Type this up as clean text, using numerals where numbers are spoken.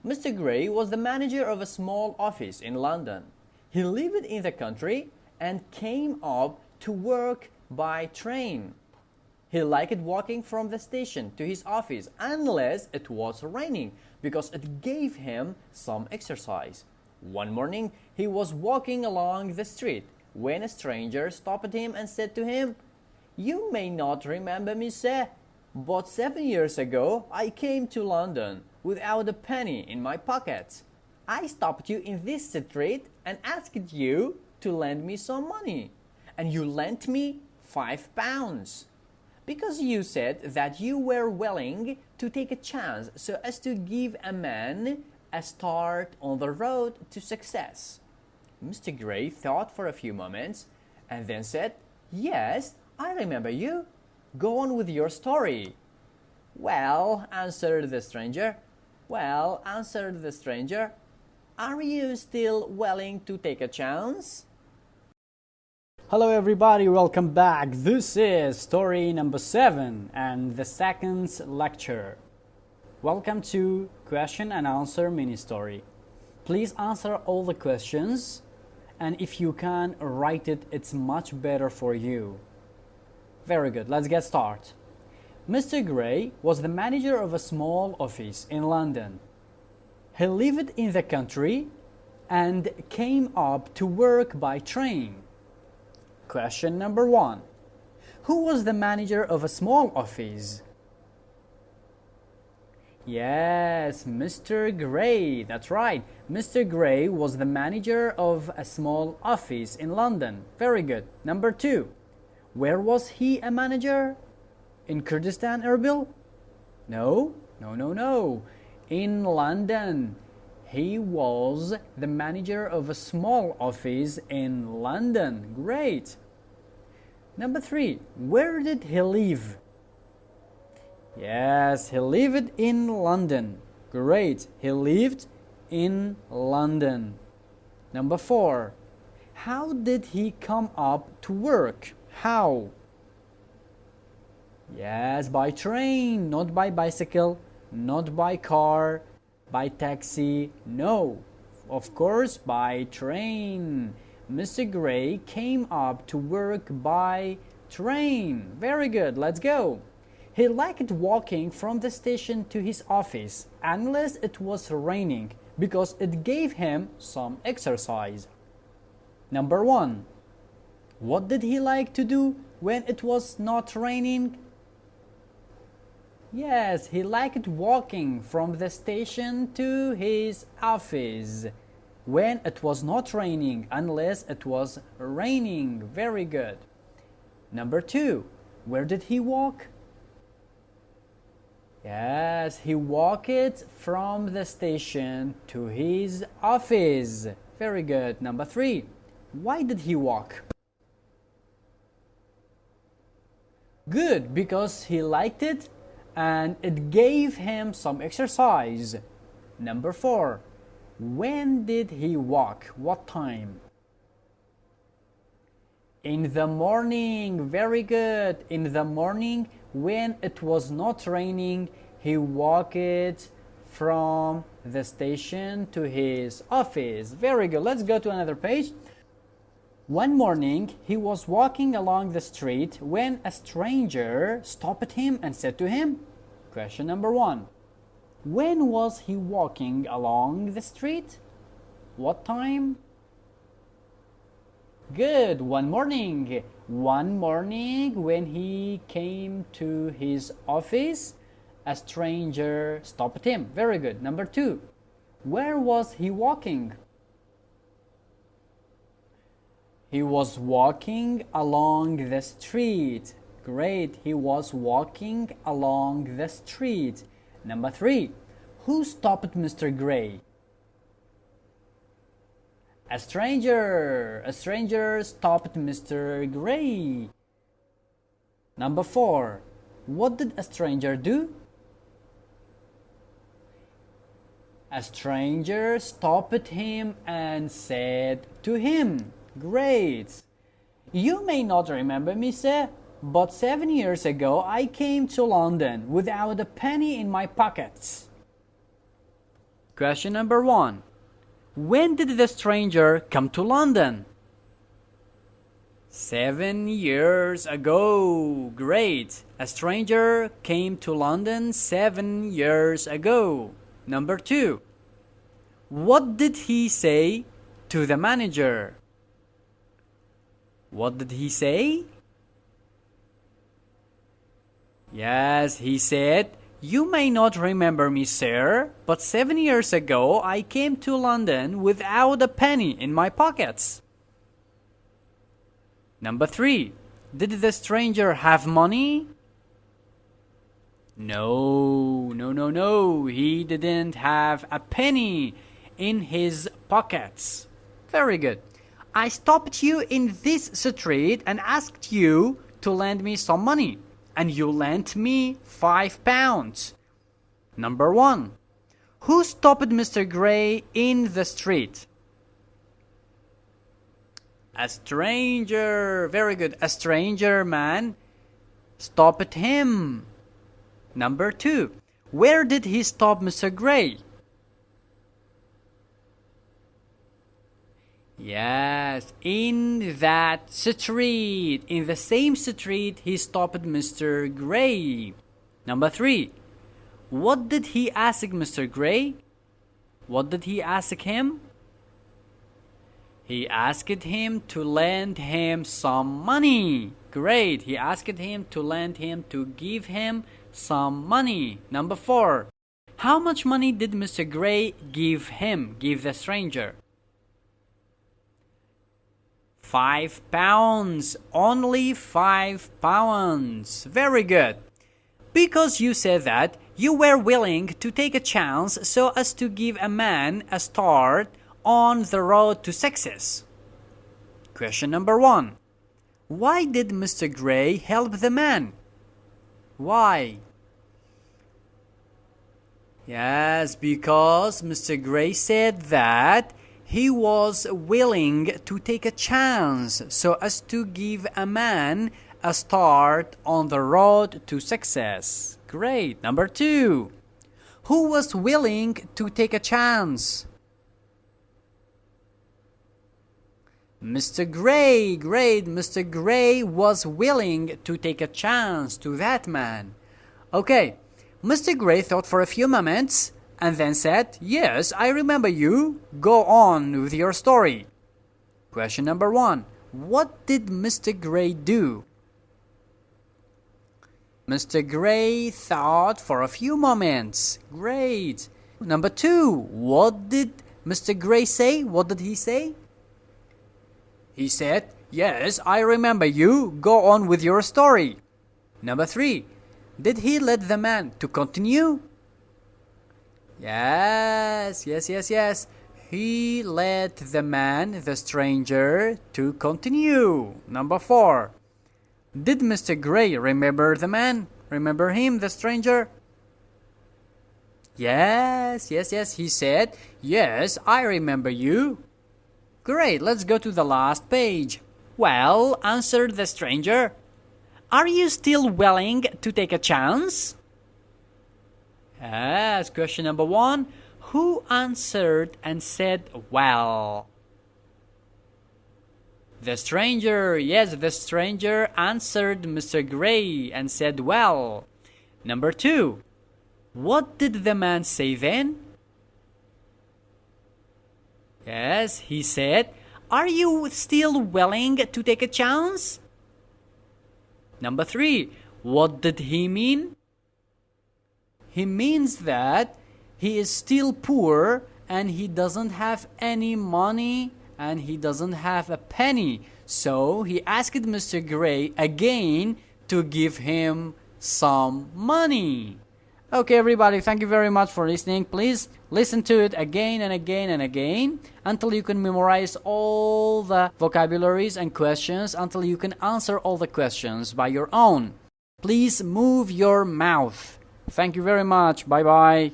Mr. Gray was the manager of a small office in London. He lived in the country and came up to work by train. He liked walking from the station to his office unless it was raining because it gave him some exercise. One morning, he was walking along the street when a stranger stopped him and said to him, "You may not remember me, sir, but 7 years ago I came to London without a penny in my pocket. I stopped you in this street and asked you to lend me some money, and you lent me £5 because you said that you were willing to take a chance so as to give a man a start on the road to success." Mr. Gray thought for a few moments and then said, "Yes, I remember you. Go on with your story." "Well," answered the stranger, "are you still willing to take a chance?" Hello everybody, welcome back. This is story number 7 and the second lecture. Welcome to question and answer mini story. Please answer all the questions, and if you can write it, it's much better for you. Very good, let's get started. Mr. Gray was the manager of a small office in London. He lived in the country and came up to work by train. Question number 1. Who was the manager of a small office? Yes, Mr. Gray. That's right. Mr. Gray was the manager of a small office in London. Very good. Number 2. Where was he a manager? In Kurdistan, Erbil? No. In London. He was the manager of a small office in London. Great. Number 3. Where did he live? Yes, he lived in London. Great. He lived in London. Number 4. How did he come up to work? How? Yes, by train, not by bicycle, not by car, by taxi. No, of course, by train. Mr. Gray came up to work by train. Very good, let's go. He liked walking from the station to his office unless it was raining because it gave him some exercise. Number 1. What did he like to do when it was not raining? Yes, he liked walking from the station to his office when it was not raining unless it was raining. Very good. Number 2. Where did he walk? Yes, he walked from the station to his office. Very good. Number 3. Why did he walk? Good, because he liked it and it gave him some exercise. Number 4. When did he walk? What time? In the morning. Very good. In the morning, when it was not raining, he walked from the station to his office. Very good. Let's go to another page. One morning, he was walking along the street when a stranger stopped him and said to him, question number 1. When was he walking along the street? What time? Good. One morning. One morning when he came to his office, a stranger stopped him. Very good. Number 2. Where was he walking? He was walking along the street. Great. He was walking along the street. Number 3. Who stopped Mr. Gray? A stranger. A stranger stopped Mr. Gray. Number 4. What did a stranger do? A stranger stopped him and said to him, great. You may not remember me, sir, but 7 years ago I came to London without a penny in my pockets. Question number 1. When did the stranger come to London? 7 years ago. Great. A stranger came to London 7 years ago. Number 2. What did he say to the manager? What did he say? Yes, he said, "You may not remember me, sir, but 7 years ago I came to London without a penny in my pockets." Number 3. Did the stranger have money? No. He didn't have a penny in his pockets. Very good. I stopped you in this street and asked you to lend me some money, and you lent me £5. Number 1. Who stopped Mr. Gray in the street? A stranger. Very good. A stranger man stopped him. Number 2. Where did he stop Mr. Gray? Yes, in that street. In the same street he stopped Mr. Gray. Number 3. What did he ask Mr. Gray? What did he ask him? He asked him to lend him some money. Great. He asked him to lend him, to give him some money. Number 4. How much money did Mr. Gray give the stranger? £5. Only £5. Very good. Because you said that you were willing to take a chance so as to give a man a start on the road to success. Question number 1. Why did Mr. Gray help the man? Why? Yes, because Mr. Gray said that he was willing to take a chance so as to give a man a start on the road to success. Great. Number 2. Who was willing to take a chance? Mr. Gray. Great. Mr. Gray was willing to take a chance to that man. Okay. Mr. Gray thought for a few moments and then said, "Yes, I remember you. Go on with your story." Question number 1. What did Mr. Gray do? Mr. Gray thought for a few moments. Great. Number 2. What did Mr. Gray say? What did he say? He said, "Yes, I remember you. Go on with your story." Number 3. Did he let the man to continue? Yes. He let the man, the stranger, to continue. Number 4. Did Mr. Gray remember the man? Remember him, the stranger? Yes. He said, "Yes, I remember you." Great, let's go to the last page. Well, answered the stranger, "Are you still willing to take a chance?" Yes, question number 1. Who answered and said, "Well"? The stranger. Yes, the stranger answered Mr. Gray and said, "Well." Number 2. What did the man say then? Yes, he said, "Are you still willing to take a chance?" Number 3. What did he mean? He means that he is still poor and he doesn't have any money and he doesn't have a penny. So he asked Mr. Gray again to give him some money. Okay, everybody, thank you very much for listening. Please listen to it again and again and again until you can memorize all the vocabularies and questions, until you can answer all the questions by your own. Please move your mouth. Thank you very much. Bye-bye.